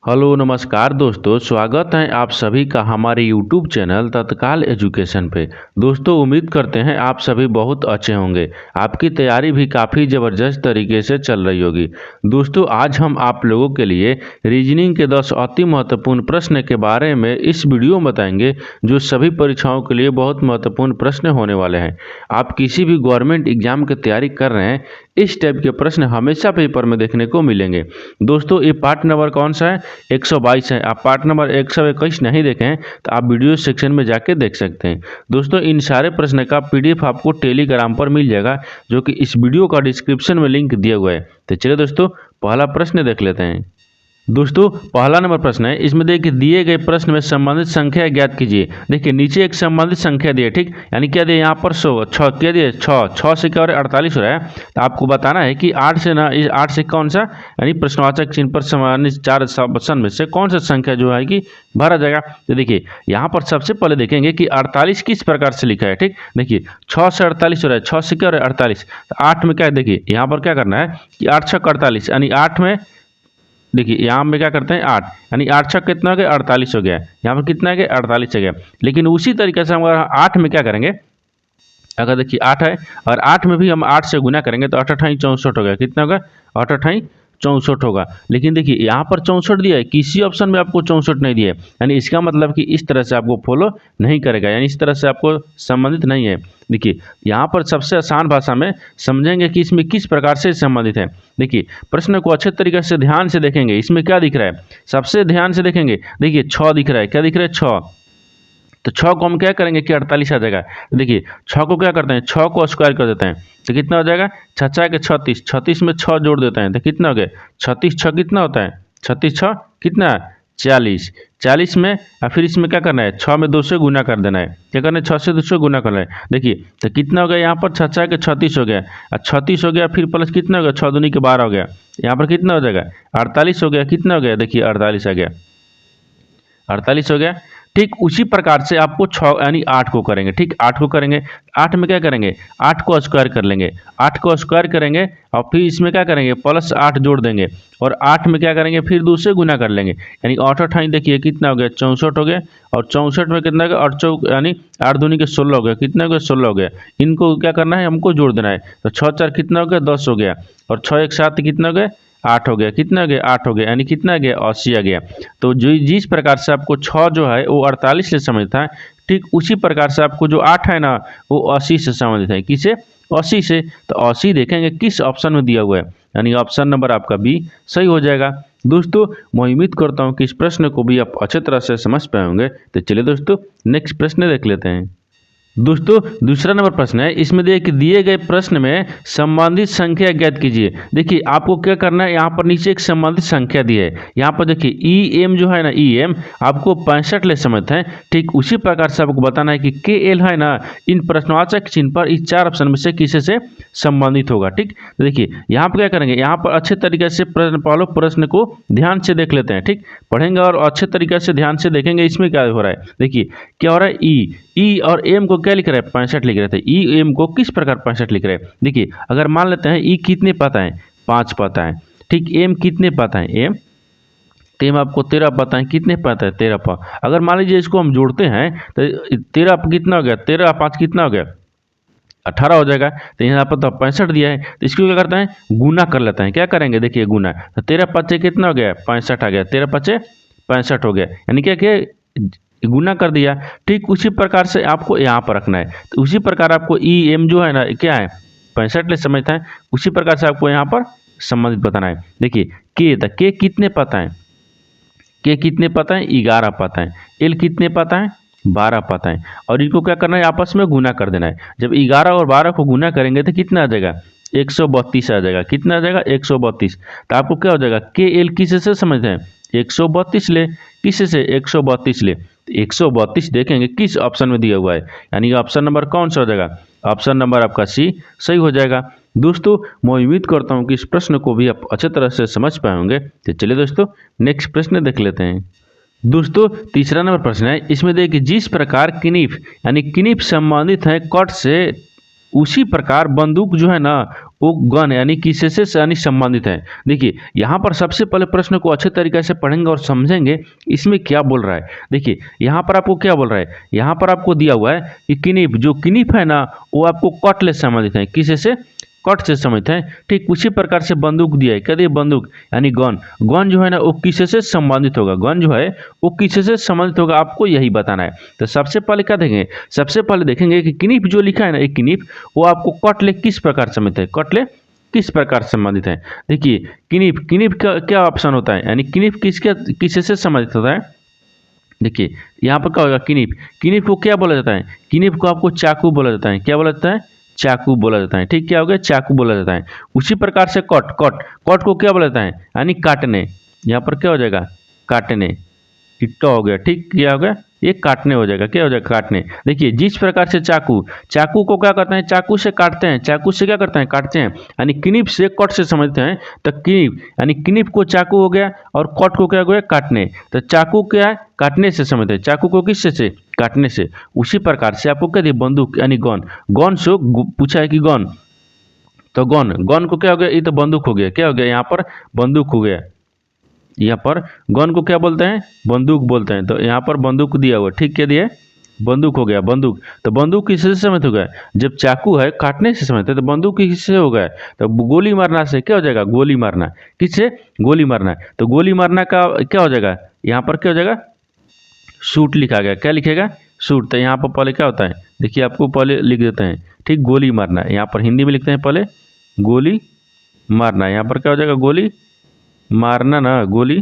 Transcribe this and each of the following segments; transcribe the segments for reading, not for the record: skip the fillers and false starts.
Hello नमस्कार दोस्तों, स्वागत है आप सभी का हमारे यूट्यूब चैनल तत्काल एजुकेशन पे। दोस्तों उम्मीद करते हैं आप सभी बहुत अच्छे होंगे। आपकी तैयारी भी काफ़ी ज़बरदस्त तरीके से चल रही होगी। दोस्तों आज हम आप लोगों के लिए रीजनिंग के 10 अति महत्वपूर्ण प्रश्न के बारे में इस वीडियो में बताएंगे, जो सभी परीक्षाओं के लिए बहुत महत्वपूर्ण प्रश्न होने वाले हैं। आप किसी भी गवर्नमेंट एग्जाम की तैयारी कर रहे हैं, इस टाइप के प्रश्न हमेशा पेपर में देखने को मिलेंगे। दोस्तों ये पार्ट नंबर कौन सा है? 122 है। आप पार्ट नंबर 121 नहीं देखे हैं तो आप वीडियो सेक्शन में जाके देख सकते हैं। दोस्तों इन सारे प्रश्न का पीडीएफ आपको टेलीग्राम पर मिल जाएगा, जो कि इस वीडियो का डिस्क्रिप्शन में लिंक दिया हुआ है। तो चलिए दोस्तों पहला प्रश्न देख लेते हैं। दोस्तों पहला नंबर प्रश्न है, इसमें देखिए दिए गए प्रश्न में संबंधित संख्या ज्ञात कीजिए। देखिए नीचे एक संबंधित संख्या दी है, ठीक, यानी क्या दिए यहाँ पर 100 6 क्या दिए 6 से क्या हो रहा है 48 हो रहा है। तो आपको बताना है कि 8 से ना, इस 8 से कौन सा, यानी प्रश्नवाचक चिन्ह पर संबंधित 4 ऑप्शन में से कौन सा संख्या जो है कि भरा जाएगा। तो देखिए यहाँ पर सबसे पहले देखेंगे कि 48 किस प्रकार से लिखा है। ठीक, देखिए 6 से 48 हो रहा है, 6 से क्या हो रहा है 48। तो 8 में क्या है, देखिए यहाँ पर क्या करना है कि 8 6 48, यानी 8 में देखिए यहाँ में क्या करते हैं 8, यानी 8 छक कितना हो गया 48 हो गया। यहाँ पर कितना है कि 48 हो गया। लेकिन उसी तरीके से हम अगर 8 में क्या करेंगे, अगर देखिए 8 है और 8 में भी हम 8 से गुना करेंगे तो 8 अठाई 64 हो गया। कितना होगा 8 अठाई 64 होगा। लेकिन देखिए यहाँ पर 64 दिया है, किसी ऑप्शन में आपको 64 नहीं दिया है, यानी इसका मतलब कि इस तरह से आपको फॉलो नहीं करेगा, यानी इस तरह से आपको संबंधित नहीं है। देखिए यहाँ पर सबसे आसान भाषा में समझेंगे कि इसमें किस प्रकार से संबंधित है। देखिए प्रश्न को अच्छे तरीके से ध्यान से देखेंगे, इसमें क्या दिख रहा है सबसे ध्यान से देखेंगे। देखिए 6 दिख रहा है, क्या दिख रहा है 6। तो 6 को हम क्या करेंगे कि 48 आ जाएगा। देखिए 6 को क्या करते हैं, 6 को स्क्वायर कर देते हैं तो कितना हो जाएगा 6 के 36, 36 में 6 जोड़ देते हैं तो कितना हो गया 36 6 कितना होता है 36 6 कितना 40, 40 में और फिर इसमें क्या करना है 6 में 2 से गुना कर देना है। क्या करना है 6 से 2 से गुना करना है। देखिए तो कितना हो गया यहाँ पर 6 के 36 हो गया और 36 हो गया, फिर प्लस कितना हो गया 6 दूनी के 12 हो गया। यहाँ पर कितना हो जाएगा 48 हो गया। कितना हो गया देखिए 48 आ गया, 48 हो गया। ठीक उसी प्रकार से आपको 6 यानी 8 को करेंगे। ठीक 8 को करेंगे, 8 में क्या करेंगे 8 को स्क्वायर कर लेंगे, 8 को स्क्वायर करेंगे और फिर इसमें क्या करेंगे प्लस 8 जोड़ देंगे और 8 में क्या करेंगे फिर 2 से गुना कर लेंगे, यानी 8 अठाई देखिए कितना हो गया 64 हो गया। और 64 में कितना हो गया और यानी 8 दूनी के 16 हो गया। कितना हो गया 16 हो गया। इनको क्या करना है हमको जोड़ देना है। तो 6 4 कितना हो गया 10 हो गया और 6 1 7 कितना हो गया 8 हो गया। कितना हो गया 8 हो गया, यानी कितना आ गया 80 आ गया। तो जो जिस प्रकार से आपको 6 जो है वो 48 से समझता है, ठीक उसी प्रकार से आपको जो 8 है ना वो 80 से समझता है। किसे 80 से। तो 80 देखेंगे किस ऑप्शन में दिया हुआ है, यानी ऑप्शन नंबर आपका बी सही हो जाएगा। दोस्तों मैं उम्मीद करता हूँ कि इस प्रश्न को भी आप अच्छे तरह से समझ पाए होंगे। तो चलिए दोस्तों नेक्स्ट प्रश्न देख लेते हैं। दोस्तों दूसरा नंबर प्रश्न है, इसमें देखिए दिए गए प्रश्न में संबंधित संख्या ज्ञात कीजिए। देखिए आपको क्या करना है, यहाँ पर नीचे एक संबंधित संख्या दी है। यहाँ पर देखिए ई एम जो है ना, ई एम आपको 65 ले समझते हैं। ठीक उसी प्रकार से आपको बताना है कि के एल है ना, इन प्रश्नवाचक चिन्ह पर इस 4 ऑप्शन में से किसी से संबंधित होगा। ठीक तो देखिए यहाँ पर क्या करेंगे, यहाँ पर अच्छे तरीके से पहले प्रश्न को ध्यान से देख लेते हैं। ठीक पढ़ेंगे और अच्छे तरीके से ध्यान से देखेंगे इसमें क्या हो रहा है। देखिए क्या हो रहा है, ई और एम को क्या लिख रहा है 65 लिख रहे थे। ई एम को किस प्रकार 65 लिख रहे हैं। देखिए अगर मान लेते हैं ई कितने पता है 5 पता है। ठीक एम कितने पता है एम, एम आपको 13 पता है। कितने पता है 13 पता। अगर मान लीजिए इसको हम जोड़ते हैं तो 13 कितना हो गया 13 5 कितना हो गया 18 हो जाएगा। तो यहाँ पर तो 65 दिया है, तो इसको क्या करते हैं गुना कर लेते हैं। क्या करेंगे देखिए गुना, तो 13 पच्चे कितना हो गया 65 आ गया, 13 पच्चे 65 हो गया, यानी क्या किया गुना कर दिया। ठीक उसी प्रकार से आपको यहाँ पर रखना है। तो उसी प्रकार आपको ई एम जो है ना क्या है 65 ले समझता है, उसी प्रकार से आपको यहाँ पर संबंधित बताना है। देखिए के कितने पता है, के कितने पता है 11 पता है। एल कितने पता है 12 पता है। और इनको क्या करना है आपस में गुना कर देना है। जब 11 और 12 को गुना करेंगे तो कितना आ जाएगा 132 आ जाएगा। कितना आ जाएगा 132। तो आपको क्या हो जाएगा के एल किस से समझते हैं 132 ले, किस से 132 ले। 132 देखेंगे किस ऑप्शन में दिया हुआ है, यानी ऑप्शन नंबर कौन सा हो जाएगा, ऑप्शन नंबर आपका सी सही हो जाएगा। दोस्तों मैं उम्मीद करता हूँ कि इस प्रश्न को भी आप अच्छे तरह से समझ पाए होंगे। तो चलिए दोस्तों नेक्स्ट प्रश्न देख लेते हैं। दोस्तों तीसरा नंबर प्रश्न है, इसमें देखिए जिस प्रकार किनिफ यानी किनिफ संबंधित है कट से, उसी प्रकार बंदूक जो है ना वो गण यानी किससे से यानी संबंधित है। देखिए यहाँ पर सबसे पहले प्रश्न को अच्छे तरीके से पढ़ेंगे और समझेंगे इसमें क्या बोल रहा है। देखिए यहाँ पर आपको क्या बोल रहा है, यहाँ पर आपको दिया हुआ है कि किनिप, जो किनिप है ना वो आपको कटले संबंधित है, किसे से, कट से संबंधित है। ठीक उसी प्रकार से बंदूक दिया है, क्या दिया, बंदूक यानी गन, गन जो है ना वो किसे से संबंधित होगा, गन जो है वो किसे से संबंधित होगा, आपको यही बताना है। तो सबसे पहले क्या देखेंगे, सबसे पहले देखेंगे कि किनिप जो लिखा है ना, एक किनिप वो आपको कटले किस प्रकार संबंधित है, कटले किस प्रकार संबंधित है। देखिए किनिप, किनिप का क्या ऑप्शन होता है, यानी किनिप किसके किसे से संबंधित होता है। देखिए यहाँ पर क्या होगा, किनिप, किनिप को क्या बोला जाता है, किनिप को आपको चाकू बोला जाता है, क्या बोला जाता है, चाकू बोला जाता है। ठीक क्या हो गया, चाकू बोला जाता है। उसी प्रकार से कट, कट, कट को क्या बोला जाता है, यानी काटने, यहाँ पर क्या हो जाएगा, काटने, टिट्टा हो गया। ठीक क्या हो गया, ये काटने हो जाएगा, क्या हो जाएगा, काटने। देखिए जिस प्रकार से चाकू, चाकू को क्या करते हैं, चाकू से काटते हैं, चाकू से क्या करते हैं, काटते हैं, यानी किनिप से कट से समझते हैं। तो किनिप यानी किनिप को चाकू हो गया और कट को क्या हो गया, काटने। तो चाकू क्या है, काटने से समझते हैं, चाकू को किससे से, काटने से। उसी प्रकार से आपको क्या दिया, बंदूक यानी गन, गन से पूछा है कि गन, तो गन, गन को क्या हो गया, ये तो बंदूक हो गया, क्या हो गया, यहाँ पर बंदूक हो गया। यहाँ पर गन को क्या बोलते हैं, बंदूक बोलते हैं। तो यहाँ पर बंदूक दिया हुआ, ठीक क्या दिया, बंदूक हो गया, बंदूक। तो बंदूक किससे समझ हो गया, जब चाकू है काटने से समझते, तो बंदूक किससे हो गया, तो गोली मारना से क्या हो जाएगा, गोली मारना, किससे, गोली मारना। तो गोली मारना का क्या हो जाएगा, यहाँ पर क्या हो जाएगा, शूट लिखा गया, क्या लिखेगा, शूट। तो यहाँ पर पहले क्या होता है, देखिए आपको पहले लिख देते हैं, ठीक, गोली मारना, यहाँ पर हिंदी में लिखते हैं पहले गोली मारना, यहाँ पर क्या हो जाएगा, गोली मारना ना, गोली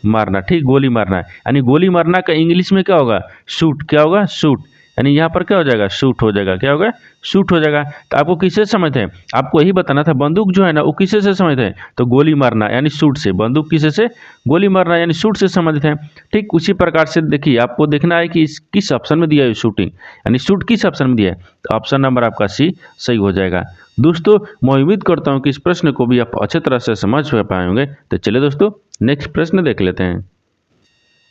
मारना। ठीक गोली मारना है, यानी गोली मारना का इंग्लिश में क्या होगा, शूट, क्या होगा, शूट, यानी यहाँ पर क्या हो जाएगा, शूट हो जाएगा, क्या होगा, शूट हो जाएगा। तो आपको किससे समझते हैं, आपको यही बताना था, बंदूक जो है ना वो किससे से समझते हैं, तो गोली मारना यानी शूट से, बंदूक किससे से, गोली मारना यानी शूट से संबंधित है। ठीक उसी प्रकार से देखिए आपको देखना है कि इस किस ऑप्शन में दिया है शूटिंग, यानी शूट किस ऑप्शन में दिया है, तो ऑप्शन नंबर आपका सी सही हो जाएगा। दोस्तों मैं उम्मीद करता हूँ कि इस प्रश्न को भी आप अच्छे तरह से समझ पाए होंगे। तो चलिए दोस्तों नेक्स्ट प्रश्न देख लेते हैं।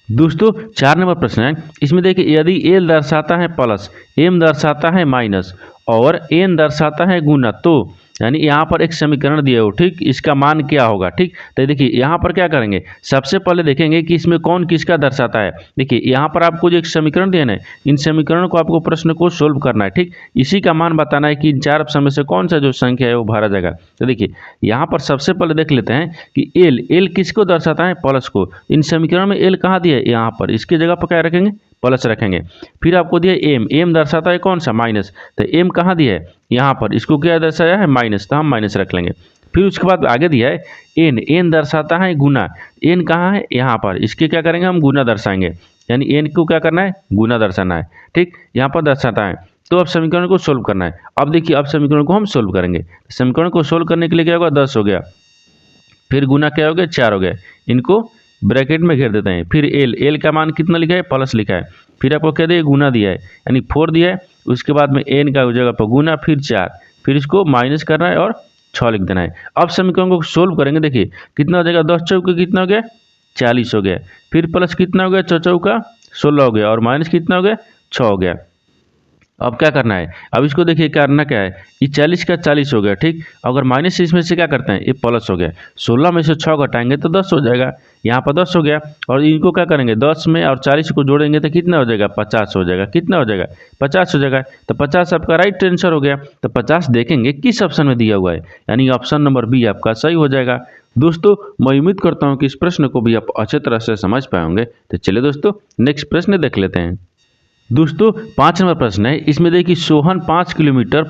दोस्तों 4 नंबर प्रश्न है, इसमें देखिए यदि एल दर्शाता है प्लस, एम दर्शाता है माइनस और एन दर्शाता है गुना, तो यानी यहाँ पर एक समीकरण दिया हो, ठीक, इसका मान क्या होगा। ठीक तो देखिए यहाँ पर क्या करेंगे, सबसे पहले देखेंगे कि इसमें कौन किसका दर्शाता है। देखिए यहाँ पर आपको जो एक समीकरण दिया है, इन समीकरणों को आपको प्रश्न को सोल्व करना है। ठीक इसी का मान बताना है कि इन 4 ऑप्शन में से कौन सा जो संख्या है वो भरा जाएगा। तो देखिए यहाँ पर सबसे पहले देख लेते हैं कि एल, एल किसको दर्शाता है, प्लस को। इन समीकरण में एल कहाँ दिया है, यहाँ पर, इसकी जगह पर क्या रखेंगे, प्लस रखेंगे। फिर आपको दिया एम, एम दर्शाता है कौन सा, माइनस। तो एम कहाँ दिया है, यहाँ पर, इसको क्या दर्शाया है, माइनस, तो हम माइनस रख लेंगे। फिर उसके बाद आगे दिया है एन, एन दर्शाता है गुना, एन कहाँ है, यहाँ पर, इसके क्या करेंगे, हम गुना दर्शाएंगे, यानी एन को क्या करना है, गुना दर्शाना है। ठीक यहाँ पर दर्शाता है, तो अब समीकरण को सोल्व करना है। अब देखिए अब समीकरण को हम सोल्व करेंगे, समीकरण को सोल्व करने के लिए क्या होगा, 10 हो गया, फिर गुना क्या हो गया, 4 हो गया, इनको ब्रैकेट में घेर देते हैं। फिर एल, एल का मान कितना लिखा है, प्लस लिखा है। फिर आपको क्या दिया, गुना दिया है, यानी 4 दिया है। उसके बाद में एन का जगह पर गुना, फिर 4, फिर इसको माइनस करना है और 6 लिख देना है। अब समीकरण को सोल्व करेंगे, देखिए कितना हो जाएगा, 10 चौके कितना हो गया, 40 हो गया। फिर प्लस कितना हो गया, 6 चौका 16 हो गया, और माइनस कितना हो गया, 6 हो गया। अब क्या करना है, अब इसको देखिए करना क्या है, ये 40 का 40 हो गया। ठीक अगर माइनस इसमें से क्या करते हैं, ये प्लस हो गया, 16 में से 6 घटाएंगे तो 10 हो जाएगा, यहाँ पर 10 हो गया। और इनको क्या करेंगे, 10 में और 40 को जोड़ेंगे तो कितना हो जाएगा, 50 हो जाएगा, कितना हो जाएगा, 50 हो जाएगा। तो 50 आपका राइट आंसर हो गया। तो 50 देखेंगे किस ऑप्शन में दिया हुआ है, यानी ऑप्शन नंबर बी आपका सही हो जाएगा। दोस्तों मैं उम्मीद करता हूँ कि इस प्रश्न को भी आप अच्छे तरह से समझ पाए होंगे। तो चलिए दोस्तों नेक्स्ट प्रश्न देख लेते हैं। दोस्तों 5 नंबर प्रश्न है, इसमें देखिए सोहन 5 किलोमीटर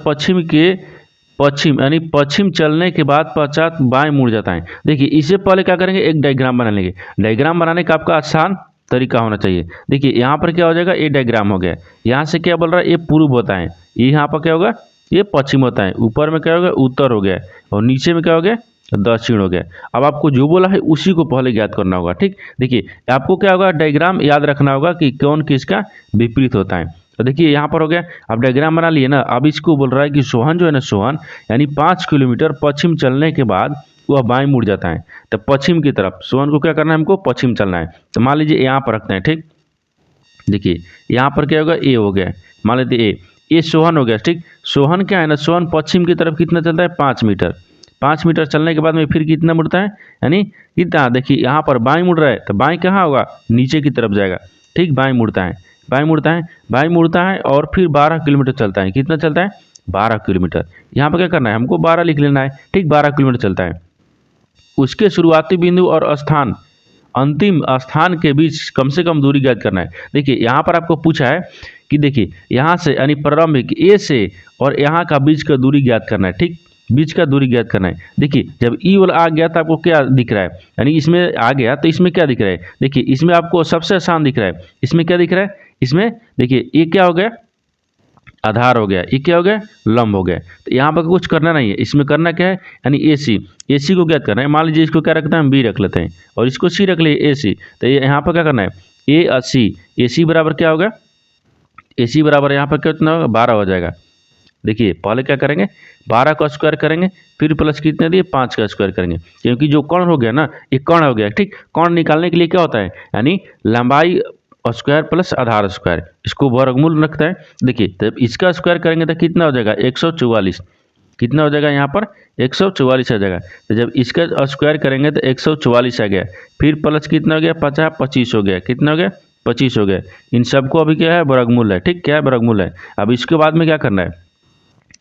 पश्चिम यानी पश्चिम चलने के बाद पश्चात बाएं मुड़ जाता है। देखिए इससे पहले क्या करेंगे, एक डायग्राम बना लेंगे। डायग्राम बनाने का आपका आसान तरीका होना चाहिए। देखिए यहाँ पर क्या हो जाएगा, ये डायग्राम हो गया, यहाँ से क्या बोल रहा है, ये पूर्व होता है, ये यहाँ पर क्या होगा, ये पश्चिम होता है, ऊपर में क्या हो गया, उत्तर हो गया, और नीचे में क्या हो गया, दक्षिण हो गया। अब आपको जो बोला है उसी को पहले याद करना होगा। ठीक देखिए आपको क्या होगा, डायग्राम याद रखना होगा कि कौन किसका विपरीत होता है। तो देखिए यहाँ पर हो गया, अब डायग्राम बना लिए ना। अब इसको बोल रहा है कि सोहन जो है ना, सोहन यानी 5 किलोमीटर पश्चिम चलने के बाद वह बाएं मुड़ जाता है। तो पश्चिम की तरफ सोहन को क्या करना है, हमको पश्चिम चलना है। तो मान लीजिए यहाँ पर रखते हैं। ठीक देखिए यहाँ पर क्या होगा, ए हो गया, मान लेते ए, ये सोहन हो गया, ठीक। सोहन क्या है ना, सोहन पश्चिम की तरफ कितना चलता है, 5 मीटर। 5 मीटर चलने के बाद में फिर कितना मुड़ता है, यानी कितना, देखिए यहाँ पर बाएं मुड़ रहा है तो बाएं कहाँ होगा, नीचे की तरफ जाएगा, ठीक। बाएं मुड़ता है, बाएं मुड़ता है, बाएं मुड़ता है और फिर 12 किलोमीटर चलता है। कितना चलता है, 12 किलोमीटर। यहाँ पर क्या करना है, हमको 12 लिख लेना है, ठीक। 12 किलोमीटर चलता है। उसके शुरुआती बिंदु और स्थान, अंतिम स्थान के बीच कम से कम दूरी ज्ञात करना है। देखिए यहाँ पर आपको पूछा है कि देखिए यहाँ से यानी प्रारंभिक ए से और यहाँ का बीच का दूरी ज्ञात करना है, ठीक। बीच का दूरी ज्ञात करना है। देखिए जब ई वाला आ गया तो आपको क्या दिख रहा है, यानी इसमें आ गया तो इसमें क्या दिख रहा है, देखिए इसमें आपको सबसे आसान दिख रहा है। इसमें क्या दिख रहा है, इसमें देखिए ये क्या हो गया, आधार हो गया, ये क्या हो गया, लंब हो गया। तो यहाँ पर कुछ करना नहीं है, इसमें करना क्या है, यानी ए सी को ज्ञात करना है। मान लीजिए इसको क्या रखते हैं, हम बी रख लेते हैं और इसको सी रख लिए, ए सी। तो यहाँ पर क्या करना है, ए सी बराबर क्या होगा, ए सी बराबर यहाँ पर कितना होगा, 12 हो जाएगा। देखिए पहले क्या करेंगे, 12 का स्क्वायर करेंगे, फिर प्लस कितने दिए, 5 का स्क्वायर करेंगे, क्योंकि जो कर्ण हो गया ना, ये कर्ण हो गया, ठीक। कर्ण निकालने के लिए क्या होता है, यानी लंबाई स्क्वायर प्लस आधार स्क्वायर, इसको वर्गमूल रखता है। देखिए जब इसका स्क्वायर करेंगे तो कितना हो जाएगा, 144। कितना हो जाएगा यहाँ पर, 144 आ जाएगा। तो जब इसका स्क्वायर करेंगे तो 144 आ गया, फिर प्लस कितना हो गया, 50, 25 हो गया। कितना हो गया, 25 हो गया। इन सबको अभी क्या है, वर्गमूल है, ठीक। क्या है, वर्गमूल है। अब इसके बाद में क्या करना है,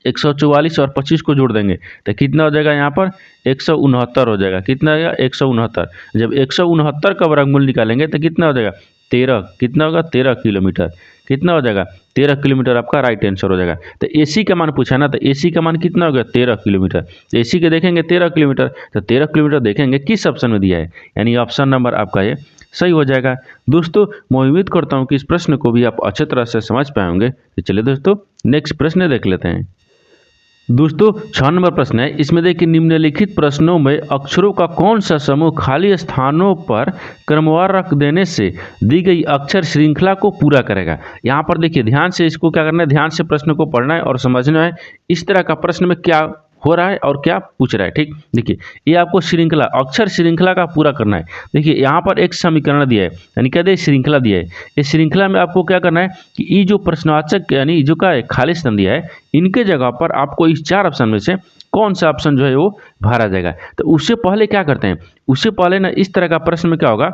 144 और 25 को जोड़ देंगे तो कितना हो जाएगा, यहाँ पर 169 हो जाएगा। कितना हो जाएगा, 169। जब 169 का वर्गमूल निकालेंगे तो कितना हो जाएगा, 13। कितना होगा, 13 किलोमीटर। कितना हो जाएगा, 13 किलोमीटर आपका राइट आंसर हो जाएगा। तो एसी का मान पूछा ना, तो एसी का मान कितना हो गया, 13 किलोमीटर। तो एसी के देखेंगे 13 किलोमीटर, तो 13 किलोमीटर देखेंगे किस ऑप्शन में दिया है, यानी ऑप्शन नंबर आपका ये सही हो जाएगा। दोस्तों मैं उम्मीद करता हूँ कि इस प्रश्न को भी आप अच्छे तरह से समझ पाए होंगे। तो चलिए दोस्तों नेक्स्ट प्रश्न देख लेते हैं। दोस्तों 6 नंबर प्रश्न है, इसमें देखिए निम्नलिखित प्रश्नों में अक्षरों का कौन सा समूह खाली स्थानों पर क्रमवार रख देने से दी गई अक्षर श्रृंखला को पूरा करेगा। यहाँ पर देखिए ध्यान से इसको क्या करना है, ध्यान से प्रश्न को पढ़ना है और समझना है इस तरह का प्रश्न में क्या हो रहा है और क्या पूछ रहा है, ठीक। देखिए ये आपको श्रृंखला, अक्षर श्रृंखला का पूरा करना है। देखिए यहाँ पर एक समीकरण दिया है, यानी क्या दिया, श्रृंखला दिया है। इस श्रृंखला में आपको क्या करना है कि ये जो प्रश्नवाचक यानी जो का खाली स्थान दिया है, इनके जगह पर आपको इस 4 ऑप्शन में से कौन सा ऑप्शन जो है वो भरा जाएगा। तो उससे पहले क्या करते हैं, उससे पहले ना इस तरह का प्रश्न में क्या होगा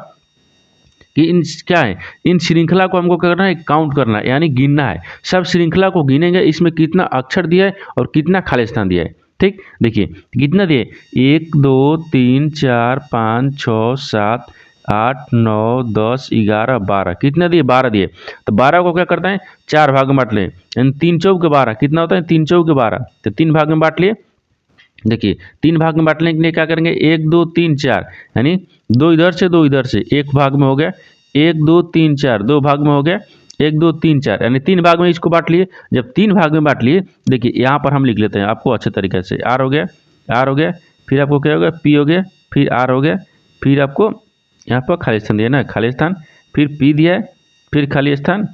कि इन क्या है, इन श्रृंखला को हमको क्या करना है, काउंट करना है, यानी गिनना है। सब श्रृंखला को गिनेंगे, इसमें कितना अक्षर दिया है और कितना खाली स्थान दिया है, ठीक। देखिए कितना दिए, 1 2 3 4 5 6 7 8 9 10 11 12। कितना दिए, 12 दिए। तो 12 को क्या करते हैं, 4 भाग में बांट लें, यानी 3 चौके 12। कितना होता है, 3 चौके 12। तो 3 भाग में बांट लिए। देखिए 3 भाग में बांटने के लिए क्या करेंगे, 1 2 3 4, यानी 2 इधर से 2 इधर से, 1 भाग में हो गया। 1 2 3 4 2 भाग में हो गया, 1 2 3 4, यानी 3 भाग में इसको बांट लिए। जब 3 भाग में बांट लिए, देखिए यहाँ पर हम लिख लेते हैं आपको अच्छे तरीके से, आर हो गया, आर हो गया, फिर आपको क्या हो गया, पी हो गया, फिर आर हो गया, फिर आपको यहाँ पर खाली स्थान दिया ना, खाली स्थान, फिर पी दिया है, फिर खाली स्थान,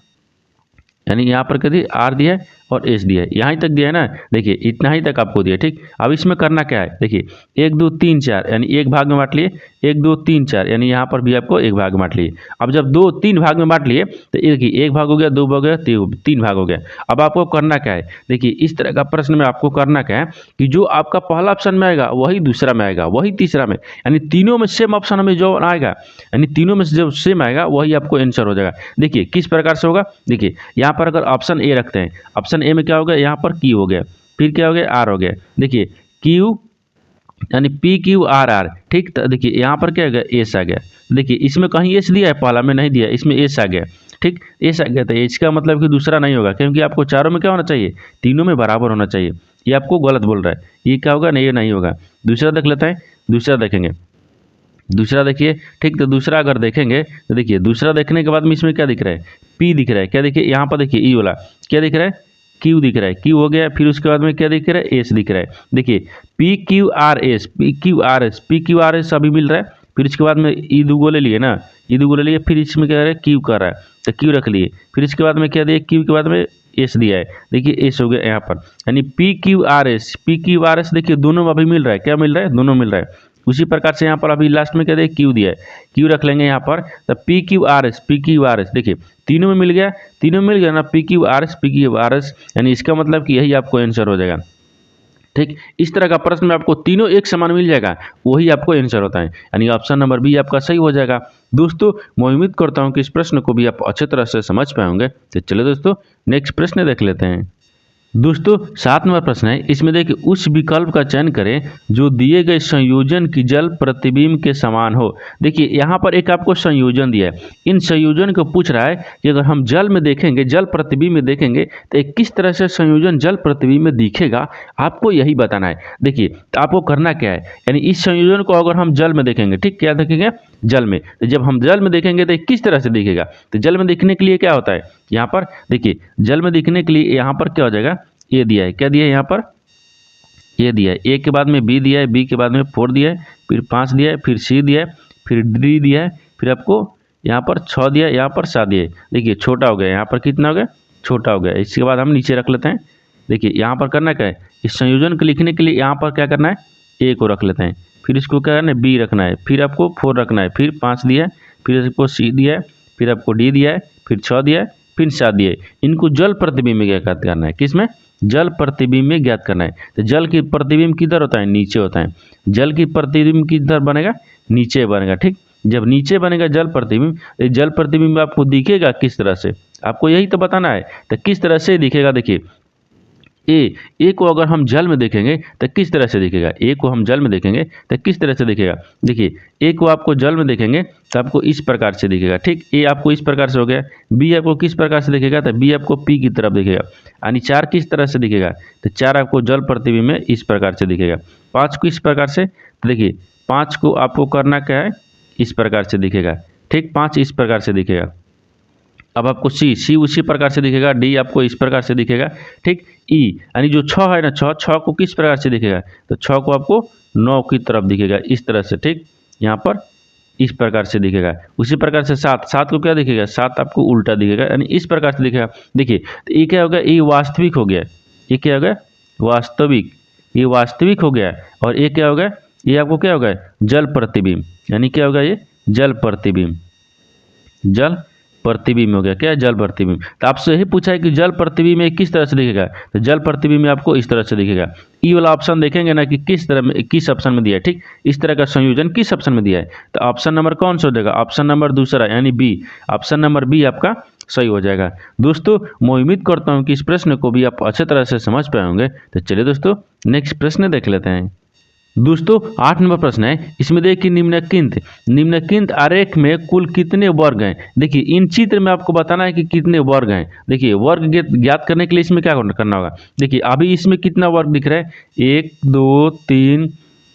यानी यहाँ पर क्या दिया, आर दिया है और एस दिया है। यहाँ तक दिया है ना, देखिए इतना ही तक आपको दिया, ठीक। अब इसमें करना क्या है, देखिए 1 2 3 4, यानी 1 भाग में बांट लिए, 1 2 3 4, यानी यहाँ पर भी आपको 1 भाग में बांट लिए। अब जब 2 3 भाग में बांट लिए तो देखिए 1 भाग हो गया, 2 भाग हो गया, 3 भाग हो गया। अब आपको करना क्या है, देखिए इस तरह का प्रश्न में आपको करना क्या है कि जो आपका पहला ऑप्शन में आएगा वही दूसरा में आएगा, वही तीसरा में, यानी तीनों में सेम ऑप्शन में जो आएगा, यानी तीनों में से जो सेम आएगा वही आपको आंसर हो जाएगा। देखिए किस प्रकार से होगा, देखिए यहाँ पर अगर ऑप्शन ए रखते हैं, ऑप्शन ए में क्या हो गया, यहाँ पर क्यू हो गया, फिर क्या हो गया, आर हो गया। देखिए क्यू यानी पी क्यू आर आर, ठीक। तो देखिए यहाँ पर क्या हो गया, एस आ गया। देखिए इसमें कहीं एस दिया है, पहला में नहीं दिया, इसमें एस आ गया, ठीक। एस आ गया तो एस का मतलब कि दूसरा नहीं होगा, क्योंकि आपको चारों में क्या होना चाहिए, तीनों में बराबर होना चाहिए। ये आपको गलत बोल रहा है, ये क्या होगा, नहीं ये नहीं होगा। दूसरा देख लेते हैं, दूसरा देखेंगे, दूसरा देखिए, ठीक। तो दूसरा अगर देखेंगे तो देखिए दूसरा देखने के बाद में इसमें क्या दिख रहा है, पी दिख रहा है, क्या देखिए यहाँ पर देखिए ई वाला क्या दिख रहा है, क्यू दिख रहा है, क्यू हो गया। फिर उसके बाद में क्या दिख रहा है, एस दिख रहा है। देखिए P Q R S, P Q R S, P Q R S अभी मिल रहा है। फिर इसके बाद में ई दुगो ले लिए ना, ई दुगो ले लिए, फिर इसमें क्या है, क्यू कर रहा है तो क्यू रख लिए। फिर इसके बाद में क्या दिया, क्यू के बाद में एस दिया है। देखिए एस हो गया यहाँ पर, यानी P Q R S, P Q R S देखिए दोनों में अभी मिल रहा है, क्या मिल रहा है, दोनों मिल रहा है। उसी प्रकार से यहाँ पर अभी लास्ट में क्या दिया, क्यू दिया है, क्यू रख लेंगे यहाँ पर। तो P Q R S, P Q R S, देखिए तीनों में मिल गया, तीनों में मिल गया ना, P Q R S, P Q R S, यानी इसका मतलब कि यही आपको आंसर हो जाएगा। ठीक, इस तरह का प्रश्न में आपको तीनों एक समान मिल जाएगा, वही आपको आंसर होता है, यानी ऑप्शन नंबर बी आपका सही हो जाएगा। दोस्तों मैं उम्मीद करता हूँ कि इस प्रश्न को भी आप अच्छे तरह से समझ पाए होंगे। तो चलिए दोस्तों नेक्स्ट प्रश्न देख लेते हैं। दोस्तों 7 नंबर प्रश्न है, इसमें देखिए उस विकल्प का चयन करें जो दिए गए संयोजन की जल प्रतिबिंब के समान हो। देखिए यहाँ पर एक आपको संयोजन दिया है, इन संयोजन को पूछ रहा है कि अगर हम जल में देखेंगे, जल प्रतिबिंब में देखेंगे तो एक किस तरह से संयोजन जल प्रतिबिंब में दिखेगा, आपको यही बताना है। देखिए तो आपको करना क्या है, यानी इस संयोजन को अगर हम जल में देखेंगे, ठीक, क्या देखेंगे, जल में, तो जब हम जल में देखेंगे तो किस तरह से दिखेगा, तो जल में दिखने के लिए क्या होता है, यहाँ पर देखिए जल में दिखने के लिए यहाँ पर क्या हो जाएगा, ए दिया है, क्या दिया है यहाँ पर, ए दिया है, ए के बाद में बी दिया है, बी के बाद में 4 दिया है, फिर 5 दिया है, फिर सी दिया है, फिर डी दिया है, फिर आपको यहाँ पर 6 दिया है, यहाँ पर 7 दिया है। देखिए छोटा हो गया, यहाँ पर कितना हो गया, छोटा हो गया। इसके बाद हम नीचे रख लेते हैं। देखिए यहाँ पर करना क्या है, इस संयोजन को लिखने के लिए यहाँ पर क्या करना है, ए को रख लेते हैं, फिर इसको क्या करना है, बी रखना है, फिर आपको 4 रखना है, फिर 5 दिया है, फिर इसको सी दिया है, फिर आपको डी दिया है, फिर 6 दिया है, फिर 7 दिया है। इनको जल प्रतिबिंब में ज्ञात करना है, किसमें, जल प्रतिबिंब में ज्ञात करना है। तो जल की प्रतिबिंब किधर होता है, नीचे होता है, जल की प्रतिबिंब किधर बनेगा, नीचे बनेगा। ठीक, जब नीचे बनेगा जल प्रतिबिंब, तो जल प्रतिबिंब आपको दिखेगा किस तरह से, आपको यही तो बताना है। तो किस तरह से दिखेगा, देखिए ए को अगर हम जल में देखेंगे तो किस तरह से दिखेगा, ए को हम जल में देखेंगे तो किस तरह से दिखेगा, देखिए ए को आपको जल में देखेंगे तो आपको इस प्रकार से दिखेगा। ठीक, ए आपको इस प्रकार से हो गया, बी आपको किस प्रकार से दिखेगा, तो बी आपको पी की तरफ दिखेगा, यानी 4 किस तरह से दिखेगा, तो 4 आपको जल प्रतिबिंब में इस प्रकार से दिखेगा। 5 को इस प्रकार से, तो देखिए 5 को आपको करना क्या है, इस प्रकार से दिखेगा। ठीक, 5 इस प्रकार से दिखेगा। अब आपको सी उसी प्रकार से दिखेगा, डी आपको इस प्रकार से दिखेगा। ठीक, ई यानी जो 6 है ना, 6 को किस प्रकार से दिखेगा, तो 6 को आपको 9 की तरफ दिखेगा इस तरह से। ठीक, यहाँ पर इस प्रकार से दिखेगा। उसी प्रकार से 7 को क्या दिखेगा, 7 आपको उल्टा दिखेगा, यानी इस प्रकार से दिखेगा। देखिए तो ये क्या हो गया, ये वास्तविक हो गया, ये क्या हो गया, वास्तविक, ये वास्तविक हो गया। और ये क्या हो गया, ये आपको क्या हो गया, जल प्रतिबिंब, यानी क्या होगा, ये जल प्रतिबिंब, जल प्रतिबिंब हो गया, क्या, जल प्रतिबिंब। तो आपसे यही पूछा है कि जल प्रतिबिंब में किस तरह से दिखेगा, तो जल प्रतिबिंब में आपको इस तरह से दिखेगा। ई वाला ऑप्शन देखेंगे ना कि किस तरह में, किस ऑप्शन में दिया है। ठीक, इस तरह का संयोजन किस ऑप्शन में दिया है, तो ऑप्शन नंबर कौन सा हो जाएगा, ऑप्शन नंबर दूसरा, यानी बी, ऑप्शन नंबर बी आपका सही हो जाएगा। दोस्तों मैं उम्मीद करता हूँ कि इस प्रश्न को भी आप अच्छे तरह से समझ पाए होंगे। तो चलिए दोस्तों नेक्स्ट प्रश्न देख लेते हैं। दोस्तों 8 नंबर प्रश्न है, इसमें देखिए निम्नलिखित आरेख में कुल कितने वर्ग हैं। देखिए इन चित्र में आपको बताना है कि कितने वर्ग हैं। देखिए वर्ग ज्ञात करने के लिए इसमें क्या करना होगा, देखिए अभी इसमें कितना वर्ग दिख रहा है, 1 2 3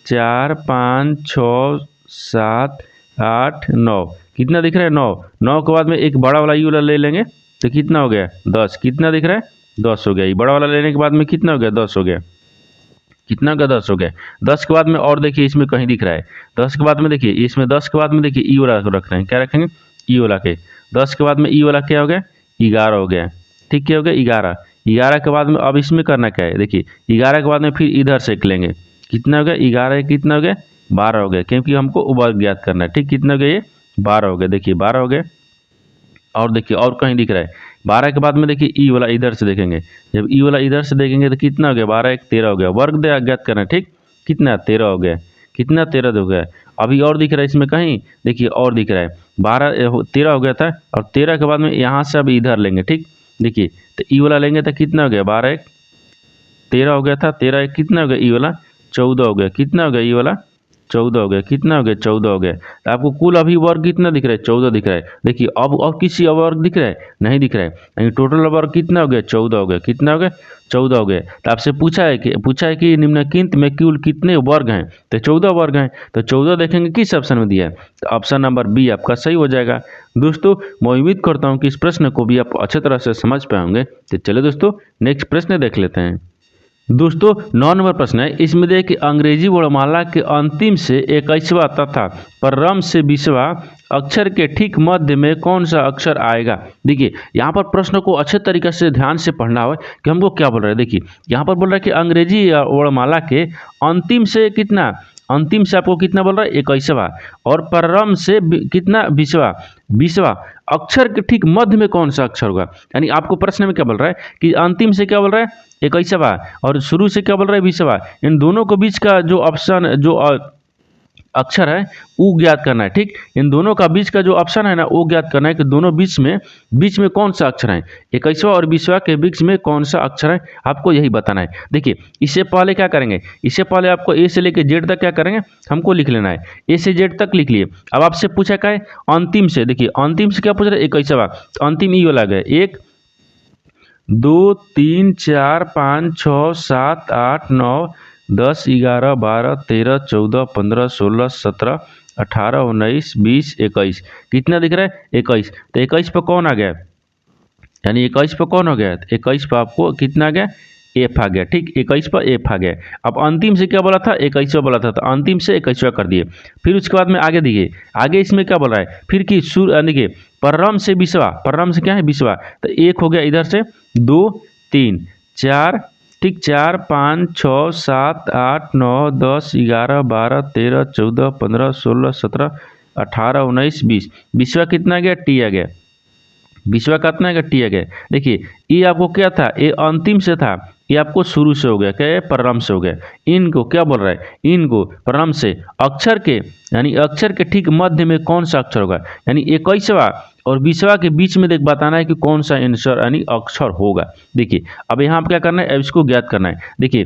4 5 6 7 8 9, कितना दिख रहा है, 9 के बाद में एक बड़ा वाला यू वाला ले लेंगे तो कितना हो गया, 10, कितना दिख रहा है, 10 हो गया। ये बड़ा वाला लेने के बाद में कितना हो गया, 10 हो गया, कितना का 10 हो गया। 10 के बाद में और देखिए इसमें कहीं दिख रहा है, 10 के बाद में देखिए इसमें 10 के बाद में देखिए ई वाला रख रहे हैं, क्या रखेंगे, ई वाला के। 10 के बाद में ई वाला क्या हो गया, 11 हो गया। ठीक, क्या हो गया, 11 के बाद में अब इसमें करना क्या है, देखिए 11 के बाद में फिर इधर से लेंगे, कितना हो गया, 11 कितना हो गया, 12 हो गया, क्योंकि हमको वर्ग ज्ञात करना है। ठीक, कितना हो गया, ये 12 हो गया, देखिए 12 हो गया। और देखिए और कहीं दिख रहा है, 12 के बाद में देखिए ई वाला इधर से देखेंगे, जब ई वाला इधर से देखेंगे तो कितना हो गया, 12 1 13 हो गया, वर्ग ज्ञात करना है। ठीक, कितना, 13 हो गया, कितना, 13 हो गया। अभी और दिख रहा है इसमें कहीं, देखिए और दिख रहा है, 13 हो गया था, और 13 के बाद में यहाँ से अब इधर लेंगे। ठीक, देखिए तो ई वाला लेंगे तो कितना हो गया, 12 1 13 हो गया था, 13 1 कितना हो गया, ई वाला 14 हो गया, कितना हो गया, ई वाला 14 हो गया, कितना हो गया, 14 हो गया। तो आपको कुल अभी वर्ग कितना दिख रहा है, 14 दिख रहा है। देखिए अब और किसी वर्ग दिख रहा है, नहीं दिख रहा है, यानी टोटल वर्ग कितना हो गया, 14 हो गया, कितना हो गया, 14 हो गया। तो आपसे पूछा है कि निम्नलिखित में कुल कितने वर्ग हैं, तो 14 वर्ग हैं। तो 14 देखेंगे किस ऑप्शन में दिया है, तो ऑप्शन नंबर बी आपका सही हो जाएगा। दोस्तों मैं उम्मीद करता हूँ कि इस प्रश्न को भी आप अच्छे तरह से समझ पाए होंगे। तो चलिए दोस्तों नेक्स्ट प्रश्न देख लेते हैं। दोस्तों 9 नंबर प्रश्न है, इसमें देखिए अंग्रेजी वर्णमाला के अंतिम से 21वां तथा प्रारंभ से 20वां अक्षर के ठीक मध्य में कौन सा अक्षर आएगा। देखिए यहाँ पर प्रश्न को अच्छे तरीके से ध्यान से पढ़ना हो कि हमको क्या बोल रहा है। देखिए यहाँ पर बोल रहा है कि अंग्रेजी वर्णमाला के अंतिम से कितना, अंतिम से आपको कितना बोल रहा है 21वां, और प्रारंभ से कितना 20वां, 20वां अक्षर के ठीक मध्य में कौन सा अक्षर होगा। यानी आपको प्रश्न में क्या बोल रहा है कि अंतिम से क्या बोल रहा है 21वां और शुरू से क्या बोल रहा है 20वां, इन दोनों के बीच का जो ऑप्शन जो अक्षर है वो ज्ञात करना है। ठीक, इन दोनों का बीच का जो ऑप्शन है ना वो ज्ञात करना है कि दोनों बीच में कौन सा अक्षर है, 21वां और 20वां के बीच में कौन सा अक्षर है, आपको यही बताना है। देखिए इससे पहले क्या करेंगे, इससे पहले आपको ए से लेकर जेड तक क्या करेंगे, हमको लिख लेना है। ए से जेड तक लिख लिए। अब आपसे पूछा क्या है अंतिम से, देखिए अंतिम से क्या पूछ रहे 21वां, अंतिम ई वाला गया 1 2 3 4 5 6 7 8 9 10 11 12 13 14 15 16 17 18 19 20 21, कितना दिख रहा है 21। तो 21 पर कौन आ गया, यानी 21 पर कौन हो गया, 21 पर आपको कितना आ गया एफ आ गया। ठीक, 21 पर एफ आ गया। अब अंतिम से क्या बोला था 21वां बोला था, तो अंतिम से 21वां कर दिए। फिर उसके बाद में आगे देखिए, आगे इसमें क्या बोल रहा है फिर कि देखिए प्रारंभ से 20वां, प्रारंभ से क्या है 20वां, तो एक हो गया इधर से 2 3 4, ठीक 4 5 6 7 8 9 10 11 12 13 14 15 16 17 18 19 20, 20वां कितना आ गया टी आ गया, 20वां कितना है टी आ गया। देखिए ये आपको क्या था, ये अंतिम से था, ये आपको शुरू से हो गया, क्या है प्रारंभ से हो गया। इनको क्या बोल रहा है, इनको प्रारंभ से अक्षर के, यानी अक्षर के ठीक मध्य में कौन सा अक्षर होगा, यानी 21वां और 20वां के बीच में देख बताना है कि कौन सा आंसर यानी अक्षर होगा। देखिए अब यहाँ पर क्या करना है, अब इसको ज्ञात करना है। देखिए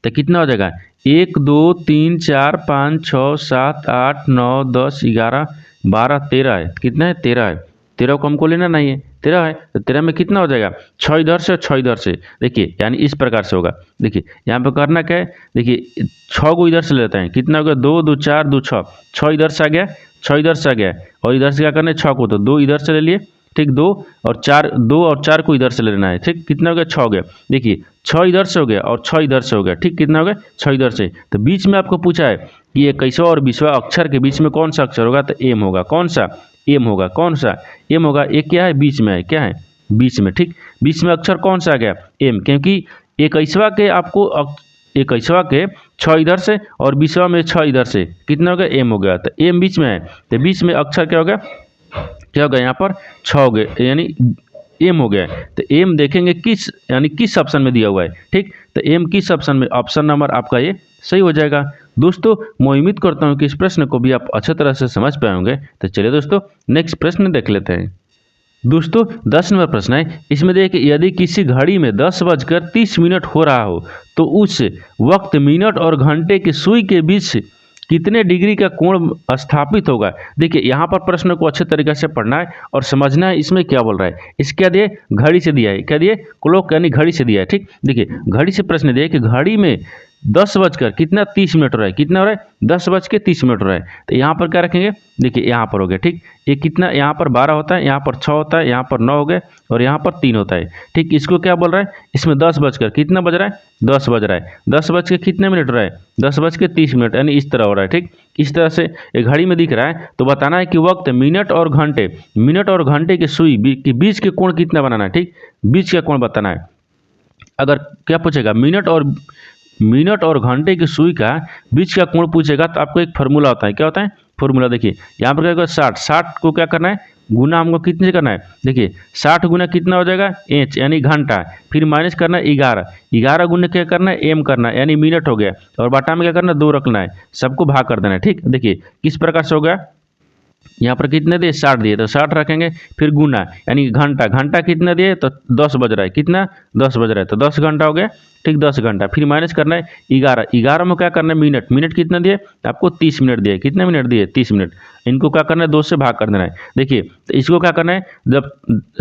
तो कितना हो जाएगा 1 2 3 4 5 6 7 8 9 10 11 12 13 है, कितना है 13 है, 13 को हमको लेना नहीं है, 13 है, तो 13 में कितना हो जाएगा 6 इधर से 6 इधर से। देखिए यानी इस प्रकार से होगा। देखिए यहाँ पे करना क्या है, देखिए 6 को इधर से लेते हैं, कितना हो गया 2 2 4 2 6, 6 इधर से आ गया, 6 इधर से आ गया, और इधर से क्या करना है 6 को, तो 2 इधर से ले लिए, ठीक 2 और 4 को इधर से लेना है। ठीक, कितना हो गया 6 हो गया। देखिए 6 इधर से हो गया और 6 इधर से हो गया, ठीक कितना हो गया 6 इधर से। तो बीच में आपको पूछा है कि 21वां और 20वां अक्षर के बीच में कौन सा अक्षर होगा, तो एम होगा। कौन सा एम होगा, कौन सा एम होगा, ये क्या है बीच में है, क्या है बीच में। ठीक, बीच में अक्षर कौन सा आ गया एम, क्योंकि 21वां के आपको 21वां के 6 इधर से और 20वां में 6 इधर से, कितना हो गया एम हो गया, तो एम बीच में है, तो बीच में अक्षर क्या हो गया, क्या हो गया यहाँ पर 6 हो गए, यानी एम हो गया। तो एम देखेंगे किस, यानी किस ऑप्शन में दिया हुआ है। ठीक, तो एम किस ऑप्शन में, ऑप्शन नंबर आपका ये सही हो जाएगा। दोस्तों मैं उम्मीद करता हूँ कि इस प्रश्न को भी आप अच्छे तरह से समझ पाए होंगे। तो चलिए दोस्तों नेक्स्ट प्रश्न देख लेते हैं। दोस्तों 10 नंबर प्रश्न है, इसमें देखिए यदि किसी घड़ी में 10:30 हो रहा हो तो उस वक्त मिनट और घंटे की सुई के बीच कितने डिग्री का कोण स्थापित होगा। देखिए यहाँ पर प्रश्न को अच्छे तरीके से पढ़ना है और समझना है इसमें क्या बोल रहा है। इस क्या दिए, घड़ी से दिया है, क्या दिए क्लॉक यानी घड़ी से दिया है। ठीक, देखिए घड़ी से प्रश्न दिया है कि घड़ी में 10:30 हो रहा है, कितना हो रहा है 10:30 हो रहा है। तो यहाँ पर क्या रखेंगे, देखिए यहाँ पर हो गया। ठीक, ये कितना, यहाँ पर 12 होता है, यहाँ पर 6 होता है, यहाँ पर 9 हो गए और यहाँ पर 3 होता है। ठीक, इसको क्या बोल रहा है, इसमें 10 कितना बज रहा है 10 बज रहा है, 10 बज के कितने मिनट हो रहा है 10:30, यानी इस तरह हो रहा है। ठीक, इस तरह से एक घड़ी में दिख रहा है, तो बताना है कि वक्त मिनट और घंटे के सुई के बीच के कोण कितना बनाना है। ठीक, बीच का कोण बताना है। अगर क्या पूछेगा मिनट और घंटे की सुई का बीच का कोण पूछेगा तो आपको एक फार्मूला होता है, क्या होता है फार्मूला। देखिए यहाँ पर क्या होगा 60 को क्या करना है गुना, हमको कितने से करना है, देखिए 60 गुना कितना हो जाएगा इंच यानी घंटा, फिर माइनस करना है 11 गुना क्या करना है एम करना है यानी मिनट हो गया, और बाटा में क्या करना है 2 रखना है, सबको भाग कर देना है। ठीक, देखिए किस प्रकार से हो गया, यहाँ पर कितने दिए 60 दिए तो 60 रखेंगे, फिर गुना यानी घंटा कितना दिए तो 10 बज रहा है, कितना 10 बज रहा है तो 10 घंटा हो गया। ठीक, 10 घंटा, फिर माइनस करना है 11 में क्या करना है मिनट कितना दिए तो आपको 30 मिनट दिए, कितना मिनट दिए 30 मिनट, इनको क्या करना है 2 से भाग कर देना है। देखिए तो इसको क्या करना है, जब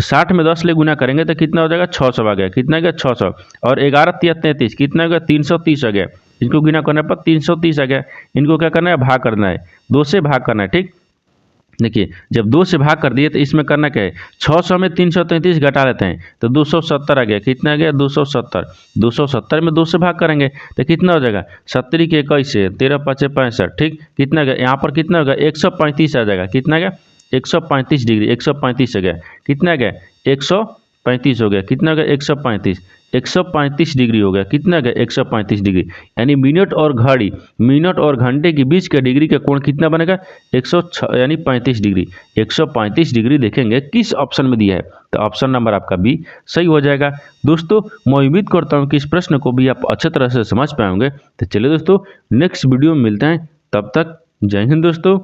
60 में 10 ले गुना करेंगे तो कितना हो जाएगा 600 आ गया, कितना आ गया 600, और 11 × 33 कितना हो गया 330 आ गया, इनको गुना करने पर 330 आ गया, इनको क्या करना है भाग करना है, 2 से भाग करना है। ठीक, देखिए जब 2 से भाग कर दिए तो इसमें करना क्या है 600 में 333 घटा लेते हैं तो 270 आ गया, कितना आ गया 270 में 2 से भाग करेंगे तो कितना हो जाएगा 70 के 21 से 13 × 5 = 65। ठीक, कितना आ गया यहाँ पर कितना होगा 135 आ जाएगा, कितना आ गया 135 डिग्री, 135 आ गया, कितना आ गया 35 हो गया, कितना हो गया 135, 135 डिग्री हो गया, कितना गया 135 डिग्री। यानी मिनट और घड़ी, मिनट और घंटे के बीच का डिग्री का कोण कितना बनेगा 106 यानी 35 डिग्री। 135 डिग्री देखेंगे किस ऑप्शन में दिया है, तो ऑप्शन नंबर आपका बी सही हो जाएगा। दोस्तों मैं उम्मीद करता हूँ कि इस प्रश्न को भी आप अच्छे तरह से समझ पाएंगे। तो चलिए दोस्तों नेक्स्ट वीडियो में मिलते हैं, तब तक जय हिंद दोस्तों।